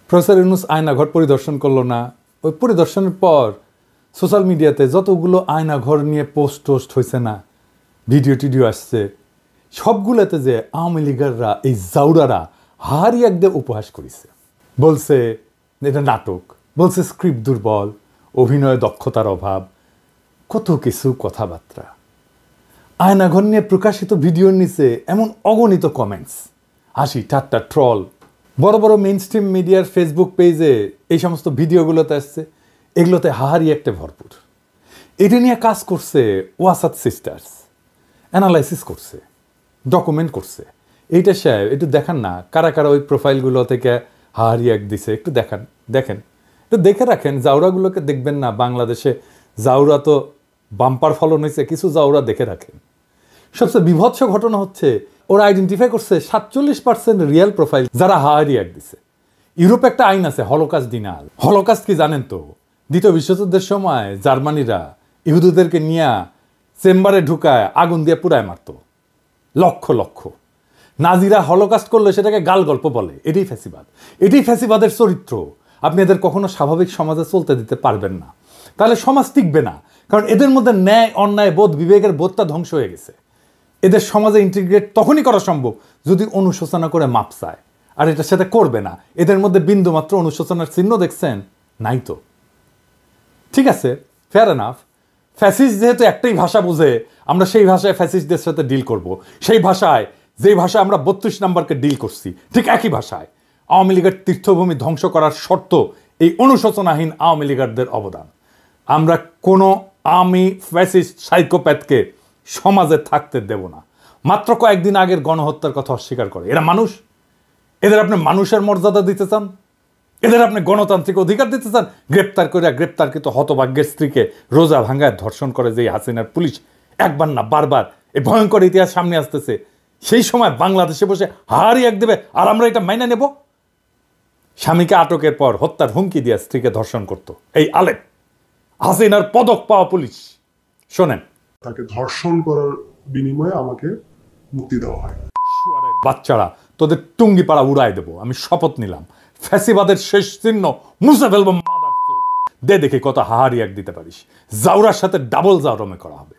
Professor Yunus Aynaghor পরিদর্শন করলো না। ওই পরিদর্শনের পর সোশ্যাল মিডিয়াতে যতগুলো আয়নাঘর নিয়ে পোস্ট হয়েছে না, ভিডিও টিডিও আসছে, সবগুলোতে যে আওয়ামী লীগাররা এই জাউরারা হারি একদে উপহাস করেছে। বলছে এটা নাটক, বলছে স্ক্রিপ্ট দুর্বল, অভিনয় দক্ষতার অভাব, কত কিছু কথাবার্তা। আয়নাঘর নিয়ে প্রকাশিত ভিডিওর নিচে এমন অগণিত কমেন্টস, হাসি ঠাট্টা ট্রল। বড় বড় মেইন স্ট্রিম মিডিয়ার ফেসবুক পেজে এই সমস্ত ভিডিওগুলোতে আসছে, এগুলোতে হাহারি একটা ভরপুর। এটা নিয়ে কাজ করছে ওয়াসাদ সিস্টার্স, অ্যানালাইসিস করছে, ডকুমেন্ট করছে। এইটা সাহেব একটু দেখান না, কারা কারা ওই প্রোফাইলগুলো থেকে হাহারি এক দিছে, একটু দেখেন একটু দেখে রাখেন। জাউরাগুলোকে দেখবেন না, বাংলাদেশে জাউরা তো বাম্পার ফলন হয়েছে, কিছু জাউরা দেখে রাখেন। সবচেয়ে বিভৎস ঘটনা হচ্ছে ওরা আইডেন্টিফাই করছে 47% রিয়েল প্রোফাইল যারা হাহারি এক দিছে। ইউরোপে একটা আইন আছে হলোকাস্ট ডিনাল। হলোকাস্ট কি জানেন তো? দ্বিতীয় বিশ্বযুদ্ধের সময় জার্মানিরা ইহুদিদেরকে নিয়ে চেম্বারে ঢুকায় আগুন দিয়ে পুড়ায় মারত লক্ষ লক্ষ। নাজিরা হলোকাস্ট করলে সেটাকে গাল গল্প বলে। এটাই ফ্যাসিবাদ, এটাই ফ্যাসিবাদের চরিত্র। আপনি এদের কখনো স্বাভাবিক সমাজে চলতে দিতে পারবেন না, তাহলে সমাজ টিকবে না। কারণ এদের মধ্যে ন্যায় অন্যায় বোধ বিবেকের বোধটা ধ্বংস হয়ে গেছে। এদের সমাজে ইন্টিগ্রেট তখনই করা সম্ভব যদি অনুশোচনা করে মাপ চায়, আর এটার সাথে করবে না। এদের মধ্যে বিন্দুমাত্র অনুশোচনার চিহ্ন দেখছেন? নাই তো। ঠিক আছে, ফেয়ার এনাফ। ফ্যাসিস্ট যেহেতু একটাই ভাষা বুঝে, আমরা সেই ভাষায় ফ্যাসিস্টদের সাথে ডিল করব। সেই ভাষায়, যেই ভাষায় আমরা 32 নম্বরকে ডিল করছি, ঠিক একই ভাষায়। আওয়ামী লীগের তীর্থভূমি ধ্বংস করার শর্ত এই অনুশোচনাহীন আওয়ামী লীগারদের অবদান। আমরা কোনো আওয়ামী ফ্যাসিস্ট সাইকোপ্যাথকে সমাজে থাকতে দেব না। মাত্র কয়েকদিন আগের গণহত্যার কথা অস্বীকার করে। এরা মানুষ? এদের আপনি মানুষের মর্যাদা দিতে চান? এদের আপনি গণতান্ত্রিক অধিকার দিতে চান? গ্রেপ্তার করে গ্রেপ্তারকৃত হতভাগ্যের স্ত্রীকে রোজা ভাঙ্গায় ধর্ষণ করে যে হাসিনার পুলিশ একবার না বারবার, এই ভয়ঙ্কর ইতিহাস সামনে আসতেছে, সেই সময় বাংলাদেশে বসে হারি এক দেবে আর আমরা এটা মাইনা নেব? স্বামীকে আটকের পর হত্যার হুমকি দিয়ে স্ত্রীকে ধর্ষণ করত এই আলেপ, হাসিনার পদক পাওয়া পুলিশ। শোনেন, তাকে ধর্ষণ করার বিনিময়ে আমাকে মুক্তি দেওয়া হয়। বাচ্চারা, তোদের টুঙ্গি পাড়া উড়াই দেবো, আমি শপথ নিলাম। ফ্যাসিবাদের শেষ চিহ্ন মুছে ফেলবো। দে দেখি কত হাহারি এক দিতে পারিস। জাউরার সাথে ডাবল জাউরমে করা হবে।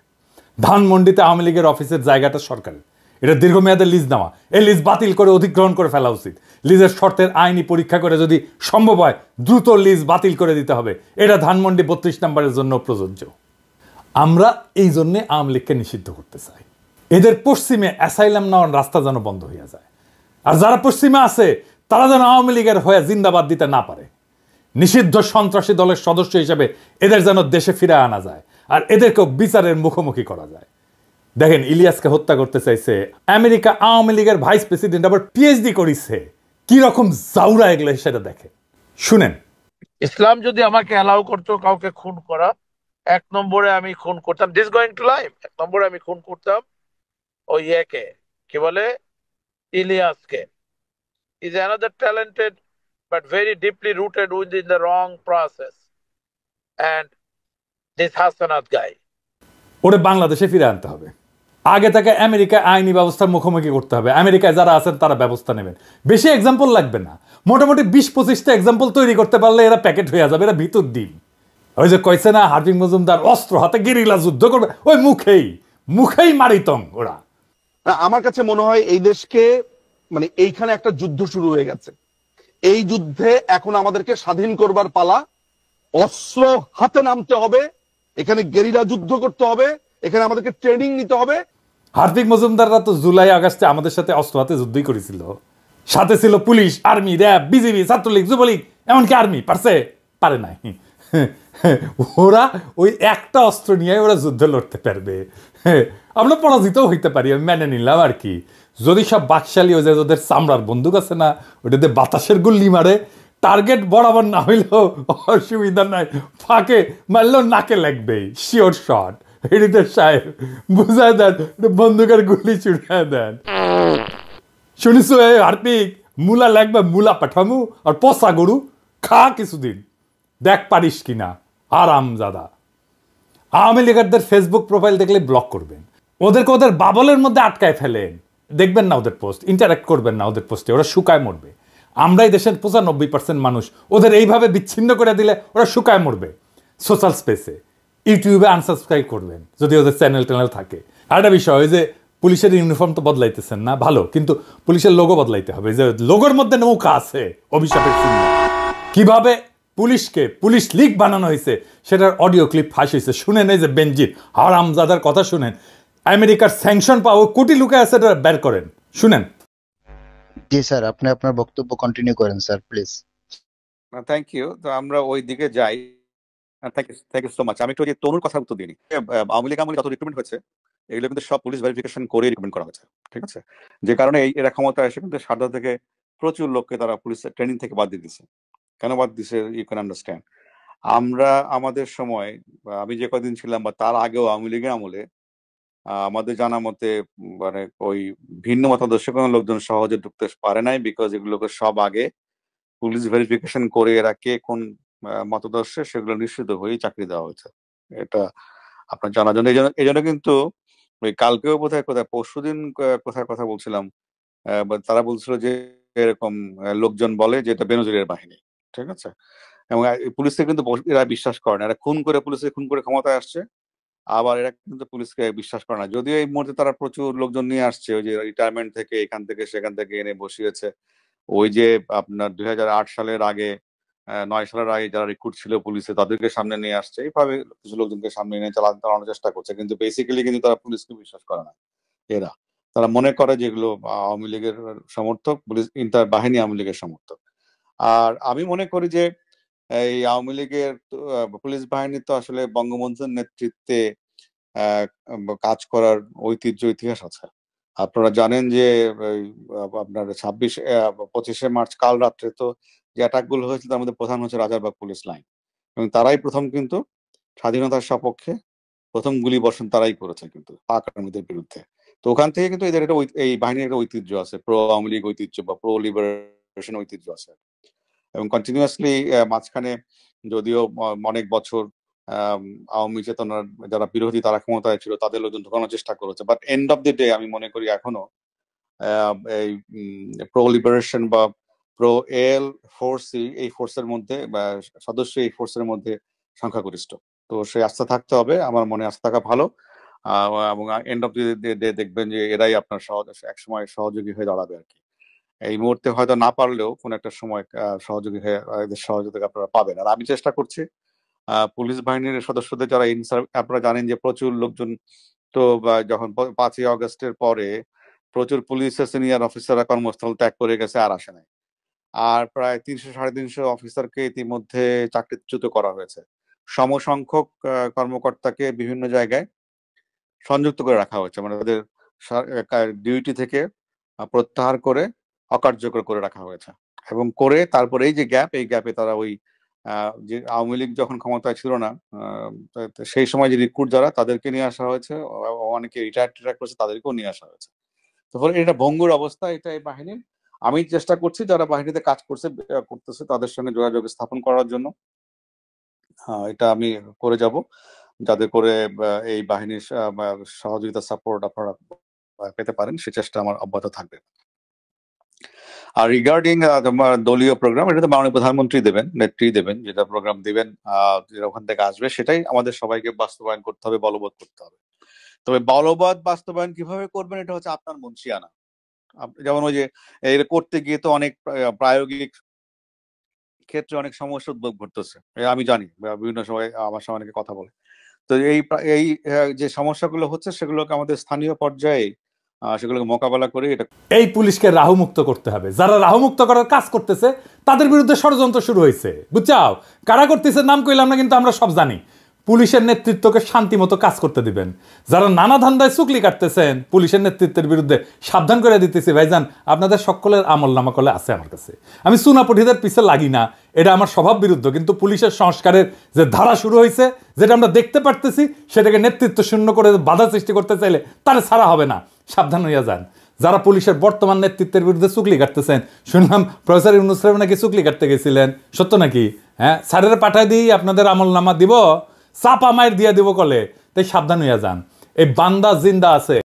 ধানমন্ডিতে আওয়ামী লীগের অফিসের জায়গাটা সরকারের, এটা দীর্ঘমেয়াদের লিজ নেওয়া। এই লিজ বাতিল করে অধিগ্রহণ করে ফেলা উচিত। লিজের শর্তের আইনি পরীক্ষা করে যদি সম্ভব হয় দ্রুত লিজ বাতিল করে দিতে হবে। এটা ধানমন্ডি 32 নম্বরের জন্য প্রযোজ্য। আমরা এই জন্যে আওয়ামী লীগকে নিষিদ্ধ করতে চাই। এদের পশ্চিমে অ্যাসাইলাম নেওয়ার রাস্তা যেন বন্ধ হয়ে যায়, আর যারা পশ্চিমে আছে তারা যেন আওয়ামী লীগের হয়ে জিন্দাবাদ দিতে না পারে। নিষিদ্ধ সন্ত্রাসী দলের সদস্য হিসেবে এদের যেন দেশে ফিরে আনা যায়, আর এদেরকেও বিচারের মুখোমুখি করা যায়। দেখেন, ইলিয়াসকে হত্যা করতে চাইছে আমেরিকা, আওয়ামী লীগের ভাইস প্রেসিডেন্ট আবার পিএইচডি করেছে। কি রকম জাউরা এগুলো সেটা দেখেন, শুনেন। ইসলাম যদি আমাকে অ্যালাউ করতো কাউকে খুন করা, 1 নম্বরে আমি খুন করতাম, দিস গোয়িং টু লাইফ, 1 নম্বরে আমি খুন করতাম ওই ইয়েকে, কি বলে, ইলিয়াসকে। Is another talented but very deeply rooted within the wrong process. And this Hassanat guy, ওরে বাংলাদেশে ফিরে আনতে হবে। আগে তাকে আমেরিকা আইনি ব্যবস্থার মুখোমুখি করতে হবে। আমেরিকায় যারা আছেন তারা ব্যবস্থা নেবেন। বেশি এক্সাম্পল লাগবে না, মোটামুটি 20-25টা এক্সাম্পল তৈরি করতে পারলে এরা প্যাকেট হয়ে যাবে। এরা ভিতর ডিম। ওই যে কইছে না হার্ভিং মজুমদার অস্ত্র হাতে গেরিলা যুদ্ধ করবে, ওই মুখেই মারিতং ওরা। আমার কাছে মনে হয় এই দেশকে, মানে এইখানে একটা যুদ্ধ শুরু হয়ে গেছে। এই যুদ্ধে এখন আমাদেরকে স্বাধীন করবার পালা। অস্ত্র হাতে নামতে হবে, এখানে গেরিলা যুদ্ধ করতে হবে, এখানে আমাদেরকে ট্রেনিং নিতে হবে। হার্দিক মজুমদাররা তো জুলাই আগস্টে আমাদের সাথে অস্ত্র হাতে যুদ্ধই করেছিল। সাথে ছিল police, army, RAB, BGB, Chhatra League, Jubo League, এমনকি আর্মি। পারে নাই। ওরা ওই একটা অস্ত্র নিয়ে ওরা যুদ্ধ লড়তে পারবে। আমরা পরাজিত হইতে পারি, আমি মেনে নিলাম আর কি। যদি সব বাকশালী হয়ে যায়, ওদের চামড়ার বন্দুক আছে না, ওটাতে বাতাসের গুল্লি মারে, টার্গেট বরাবর না হইলেও অসুবিধা নাই, ফাঁকে মারলেও নাকে লাগবেই, শিওর শট। এডিটর সাহেব বুঝায় দেন, বন্দুকের গুলি ছুড়ে দেন। শুনিস হার্পিক, মূলা লাগবে, মূলা পাঠামু আর পচা গরু খা কিছুদিন, দেখ পারিস কিনা। আরামজাদা। আওয়ামী লীগারদের ফেসবুক প্রোফাইল দেখলে ব্লক করবেন, ওদেরকে ওদের বাবলের মধ্যে আটকায় ফেলেন। দেখবেন না ওদের পোস্ট, ইন্টারাক্ট করবেন না ওদের পোস্টে, ওরা শুকায় মরবে। আমরাই দেশের 95% মানুষ, ওদের এইভাবে বিচ্ছিন্ন করে দিলে ওরা শুকায় মরবে সোশ্যাল স্পেসে। ইউটিউবে আনসাবস্ক্রাইব করবেন যদি ওদের চ্যানেল থাকে। আর একটা বিষয়, ওই যে পুলিশের ইউনিফর্ম তো বদলাইতেছেন না, ভালো, কিন্তু পুলিশের লোগো বদলাইতে হবে। যে লোগোর মধ্যে নৌকা আছে অভিশাপের চিহ্ন, কিভাবে পুলিশকে পুলিশ লীগ বানানো হয়েছে সেটার অডিও ক্লিপ ফাঁস হয়েছে, শুনেন। এই যে বেনজির হারামজাদার কথা শুনেন, আমেরিকার স্যাংশন পাওয়া কোটি লোকে আছে, এটা বের করেন, শুনেন। জি স্যার, আপনি আপনার বক্তব্য কন্টিনিউ করেন স্যার প্লিজ। Thank you. তো আমরা ওই দিকে যাই। Thank you so much. আমি একটু যে তনুর কথা উত্তর দিই। আওয়ামী লীগ আমলে যত রিক্রুটমেন্ট হয়েছে এগুলো কিন্তু সব পুলিশ ভেরিফিকেশন করে রিক্রুটমেন্ট করা হয়েছে, ঠিক আছে? যে কারণে এরা ক্ষমতা এসে কিন্তু সারদা থেকে প্রচুর লোককে তারা পুলিশ ট্রেনিং থেকে বাদ দিয়ে দিচ্ছে। কেন বাদ দিছে ইউ ক্যান আন্ডারস্ট্যান্ড। আমরা আমাদের সময়, আমি যে কদিন ছিলাম বা তার আগেও আওয়ামী লীগের আমলে আমাদের জানা মতে মানে ওই ভিন্ন মতাদর্শ কোনো লোকজন সহজে ঢুকতে পারে নাই, বিকজ এগুলোকে সব আগে পুলিশ ভেরিফিকেশন করে এরা কে কোন মতাদর্শে সেগুলো নিশ্চিত হয়েই চাকরি দেওয়া হয়েছে। এটা আপনার জানার জন্য। এই জন্য কিন্তু ওই কালকেও কোথায় পরশুদিন কোথায় কথা বলছিলাম, তারা বলছিল যে এরকম লোকজন বলে যে এটা বেনজিরের বাহিনী, ঠিক আছে? এবং পুলিশকে কিন্তু এরা বিশ্বাস করে না, এরা খুন করে ক্ষমতায় আসছে, আবার এরা কিন্তু পুলিশকে বিশ্বাস করে না। যদিও এই মুহূর্তে তারা প্রচুর লোকজন নিয়ে আসছে, ওই যে রিটায়ারমেন্ট থেকে এখান থেকে সেখান থেকে এনে বসিয়েছে। ওই যে আপনার 2008 সালের আগে 9 সালের আগে যারা রিক্রুট ছিল পুলিশে তাদেরকে সামনে নিয়ে আসছে, এইভাবে কিছু লোকজনকে সামনে এনে চালানোর চেষ্টা করছে, কিন্তু বেসিক্যালি কিন্তু তারা পুলিশকে বিশ্বাস করে না। তারা মনে করে যেগুলো আওয়ামী লীগের সমর্থক, পুলিশ ইন্টার বাহিনী আওয়ামী লীগের সমর্থক। আর আমি মনে করি যে এই আওয়ামী লীগের পুলিশ বাহিনী তো আসলে বঙ্গবন্ধুর নেতৃত্বে কাজ করার ঐতিহ্য ইতিহাস আছে। আপনারা জানেন যে আপনার 25শে মার্চ কাল রাত্রে তো যে অ্যাটাক গুলো হয়েছিল তার মধ্যে প্রধান হচ্ছে রাজারবাগ পুলিশ লাইন, এবং তারাই প্রথম কিন্তু স্বাধীনতার সপক্ষে প্রথম গুলি বর্ষণ তারাই করেছে কিন্তু পাক আর্মিদের বিরুদ্ধে। তো ওখান থেকে কিন্তু এদের এই বাহিনীর একটা ঐতিহ্য আছে, প্রো আওয়ামী লীগ ঐতিহ্য বা প্রো লিবারেশন ঐতিহ্য আছে। এবং কন্টিনিউয়াসলি মাঝখানে যদিও অনেক বছর আওয়ামী চেতনার যারা বিরোধী তারা ক্ষমতায় ছিল, তাদের লোকজন ঢোকানোর চেষ্টা করেছে, but end of the day আমি মনে করি এখনো এই প্রো লিবারেশন বা প্রো এল ফোর্সই এই ফোর্সের মধ্যে বা সদস্য এই ফোর্সের মধ্যে সংখ্যাগরিষ্ঠ। তো সেই আস্থা থাকতে হবে, আমার মনে আস্থা থাকা ভালো। এবং এন্ড অফ দি ডে দেখবেন যে এরাই আপনার একসময় সহযোগী হয়ে দাঁড়াবে আর কি। এই মুহূর্তে হয়তো না পারলেও কোন একটা সময় সহযোগী হয়ে এদের সহযোগিতা আপনারা পাবেন। আর আমি চেষ্টা করছি পুলিশ বাহিনীর সদস্যদের যারা আপনারা জানেন যে প্রচুর লোকজন তো যখন 5ই আগস্টের পরে প্রচুর পুলিশের সিনিয়র অফিসাররা কর্মস্থল ত্যাগ করে গেছে, আর আসে নাই। আর প্রায় 300-350 অফিসারকে ইতিমধ্যে চাকরিচ্যুত করা হয়েছে। সমসংখ্যক কর্মকর্তাকে বিভিন্ন জায়গায় সংযুক্ত করে রাখা হয়েছে, মানে তাদের ডিউটি থেকে প্রত্যাহার করে অকার্যকর করে রাখা হয়েছে। এবং করে তারপরে এই যে এই গ্যাপে তারা ওই যে আওয়ামী লীগ যখন ক্ষমতায় ছিল না সেই সময় যে রিক্রুট যারা তাদেরকে নিয়ে আসা হয়েছে, অনেকে রিটায়ার করেছে তাদেরকেও নিয়ে আসা হয়েছে। তো ফলে এটা ভঙ্গুর অবস্থা এটা এই বাহিনীর। আমি চেষ্টা করছি যারা বাহিনীতে কাজ করতেছে তাদের সঙ্গে যোগাযোগ স্থাপন করার জন্য। এটা আমি করে যাব, যাতে করে এই বাহিনীর সহযোগিতা সাপোর্ট আপনারা পেতে পারেন, সে চেষ্টা আমার অব্যাহত থাকবে। আর রিগার্ডিং দলীয় প্রোগ্রাম, এটা তো মাননীয় প্রধানমন্ত্রী দেবেন, নেত্রী দেবেন, যেটা প্রোগ্রাম দিবেন যেটা ওখান থেকে আসবে সেটাই আমাদের সবাইকে বাস্তবায়ন করতে হবে, বলবৎ করতে হবে। তবে বলবৎ বাস্তবায়ন কিভাবে করবেন এটা হচ্ছে আপনার মুন্সিয়ানা। যেমন ওই যে এটা করতে গিয়ে তো অনেক প্রায়োগিক ক্ষেত্রে অনেক সমস্যা উদ্ভব ঘটতেছে, আমি জানি, বিভিন্ন সময় আমার সঙ্গে অনেকে কথা বলে। তো এই যে সমস্যাগুলো হচ্ছে সেগুলোকে আমাদের স্থানীয় পর্যায়ে সেগুলোকে মোকাবেলা করে এটা এই পুলিশকে রাহুমুক্ত করতে হবে। যারা রাহুমুক্ত করার কাজ করতেছে তাদের বিরুদ্ধে ষড়যন্ত্র শুরু হয়েছে, বুঝছাও? কারা করতেছে নাম কইলাম না, কিন্তু আমরা সব জানি। পুলিশের নেতৃত্বকে শান্তি মতো কাজ করতে দিবেন। যারা নানা ধান্দায় চুকলি কাটতেছেন পুলিশের নেতৃত্বের বিরুদ্ধে সাবধান করে দিতেছি, ভাইজান আপনাদের সকলের আমল নামা কলে আছে আমার কাছে। আমি চুনাপঠিদের পিছে লাগি না, এটা আমার স্বভাব বিরুদ্ধ, কিন্তু পুলিশের সংস্কারের যে ধারা শুরু হয়েছে যেটা আমরা দেখতে পারতেছি সেটাকে নেতৃত্ব শূন্য করে বাধা সৃষ্টি করতে চাইলে তারা ছাড়া হবে না, সাবধান হইয়া যান। যারা পুলিশের বর্তমান নেতৃত্বের বিরুদ্ধে চুকলি কাটতেছেন, শুনলাম প্রফেসর ইউনূস সাহেব নাকি চুকলি কাটতে গেছিলেন, সত্য নাকি? হ্যাঁ, স্যারের পাঠায় দিই আপনাদের আমল নামা দিব, চাপা মায়ের দিয়া দিব কলে, তাই সাবধান হইয়া যান। এই বান্দা জিন্দা আছে।